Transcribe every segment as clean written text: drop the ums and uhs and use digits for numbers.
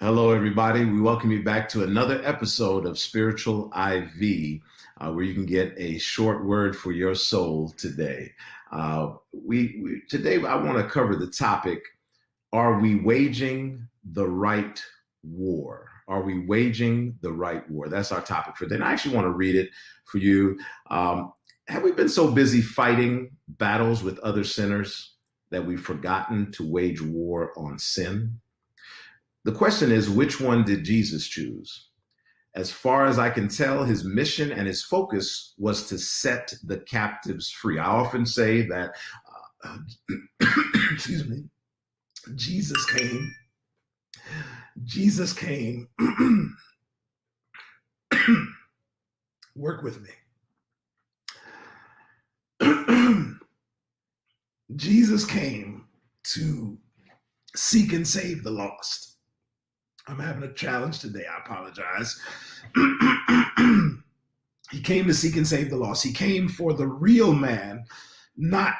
Hello, everybody. We welcome you back to another episode of Spiritual IV, where you can get a short word for your soul today. Today I want to cover the topic: Are we waging the right war? Are we waging the right war? That's our topic for today. And I actually want to read it for you. Have we been so busy fighting battles with other sinners that we've forgotten to wage war on sin? The question is, which one did Jesus choose? As far as I can tell, his mission and his focus was to set the captives free. I often say that, excuse me, Jesus came, Jesus came, work with me. Jesus came to seek and save the lost. I'm having a challenge today. I apologize. He came to seek and save the lost. He came for the real man, not,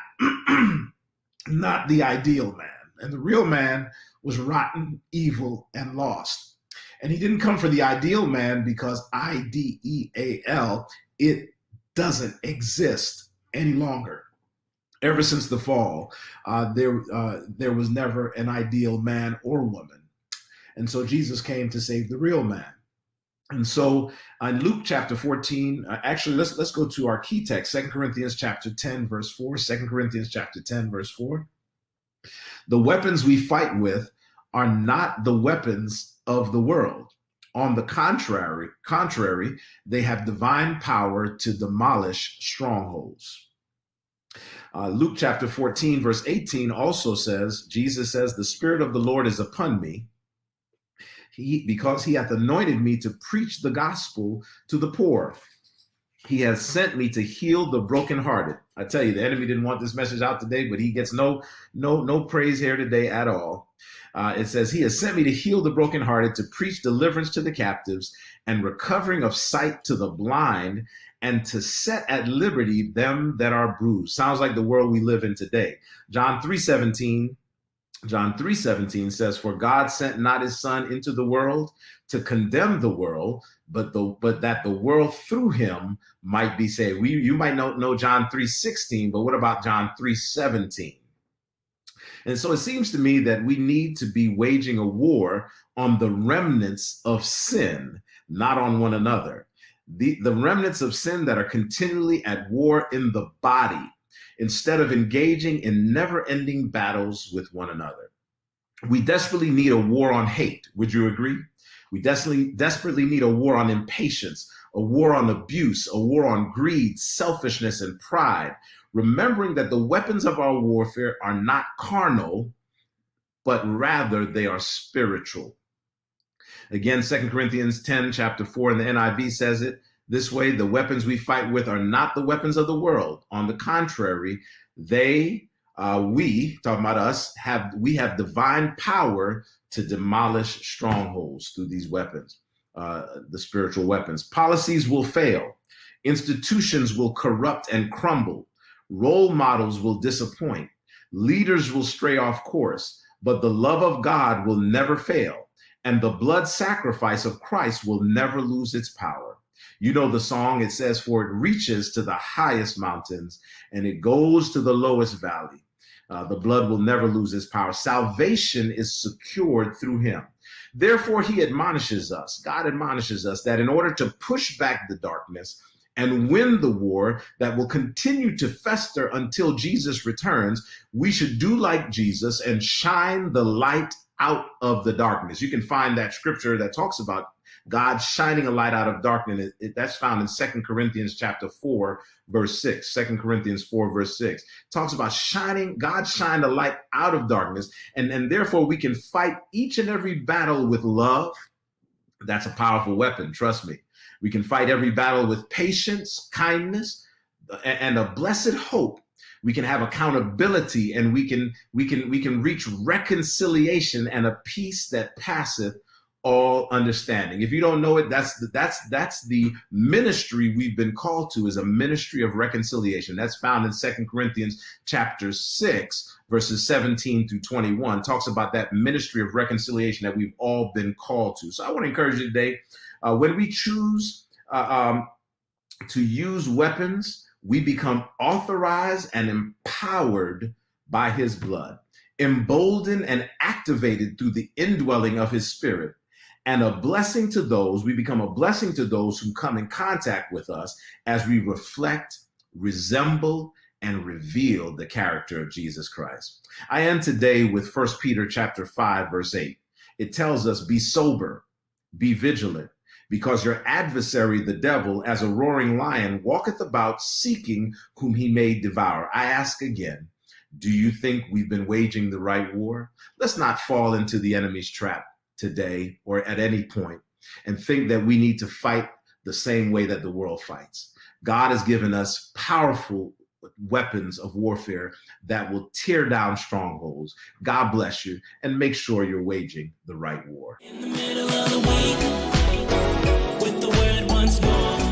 not the ideal man. And the real man was rotten, evil, and lost. And he didn't come for the ideal man because IDEAL, it doesn't exist any longer. Ever since the fall, there was never an ideal man or woman. And so Jesus came to save the real man. And so in Luke chapter 14, actually, let's go to our key text, 2 Corinthians chapter 10, verse 4, 2 Corinthians chapter 10, verse 4. The weapons we fight with are not the weapons of the world. On the contrary, they have divine power to demolish strongholds. Luke chapter 14, verse 18 also says, Jesus says, the Spirit of the Lord is upon me, because he hath anointed me to preach the gospel to the poor. He has sent me to heal the brokenhearted. I tell you, the enemy didn't want this message out today, but he gets no praise here today at all. It says, he has sent me to heal the brokenhearted, to preach deliverance to the captives, and recovering of sight to the blind, and to set at liberty them that are bruised. Sounds like the world we live in today. John 3:17 says, for God sent not his son into the world to condemn the world, but that the world through him might be saved. You might know John 3:16, but what about John 3:17? And so it seems to me that we need to be waging a war on the remnants of sin, not on one another. The remnants of sin that are continually at war in the body, instead of engaging in never-ending battles with one another. We desperately need a war on hate. Would you agree? We desperately need a war on impatience, a war on abuse, a war on greed, selfishness, and pride, remembering that the weapons of our warfare are not carnal, but rather they are spiritual. Again, 2 Corinthians 10, chapter 4 in the NIV says it this way: the weapons we fight with are not the weapons of the world. On the contrary, we, talking about us, we have divine power to demolish strongholds through these weapons, the spiritual weapons. Policies will fail. Institutions will corrupt and crumble. Role models will disappoint. Leaders will stray off course, but the love of God will never fail, and the blood sacrifice of Christ will never lose its power. You know the song, it says, for it reaches to the highest mountains and it goes to the lowest valley. The blood will never lose its power. Salvation is secured through him. Therefore, he admonishes us, God admonishes us, that in order to push back the darkness and win the war that will continue to fester until Jesus returns, we should do like Jesus and shine the light out of the darkness. You can find that scripture that talks about God shining a light out of darkness. That's found in 2 Corinthians chapter 4, verse 6. 2 Corinthians 4, verse 6. It talks about God shined a light out of darkness, and therefore we can fight each and every battle with love. That's a powerful weapon, trust me. We can fight every battle with patience, kindness, and a blessed hope. We can have accountability, and we can reach reconciliation and a peace that passeth all understanding. If you don't know it, that's the ministry we've been called to, is a ministry of reconciliation. That's found in 2 Corinthians chapter 6, verses 17 through 21, talks about that ministry of reconciliation that we've all been called to. So I want to encourage you today, when we choose to use weapons, we become authorized and empowered by his blood, emboldened and activated through the indwelling of his spirit, and we become a blessing to those who come in contact with us as we reflect, resemble, and reveal the character of Jesus Christ. I end today with 1 Peter chapter 5, verse 8. It tells us, be sober, be vigilant, because your adversary, the devil, as a roaring lion, walketh about seeking whom he may devour. I ask again, do you think we've been waging the right war? Let's not fall into the enemy's trap today or at any point and think that we need to fight the same way that the world fights. God has given us powerful weapons of warfare that will tear down strongholds. God bless you, and make sure you're waging the right war. In the middle of the week, with the word once more.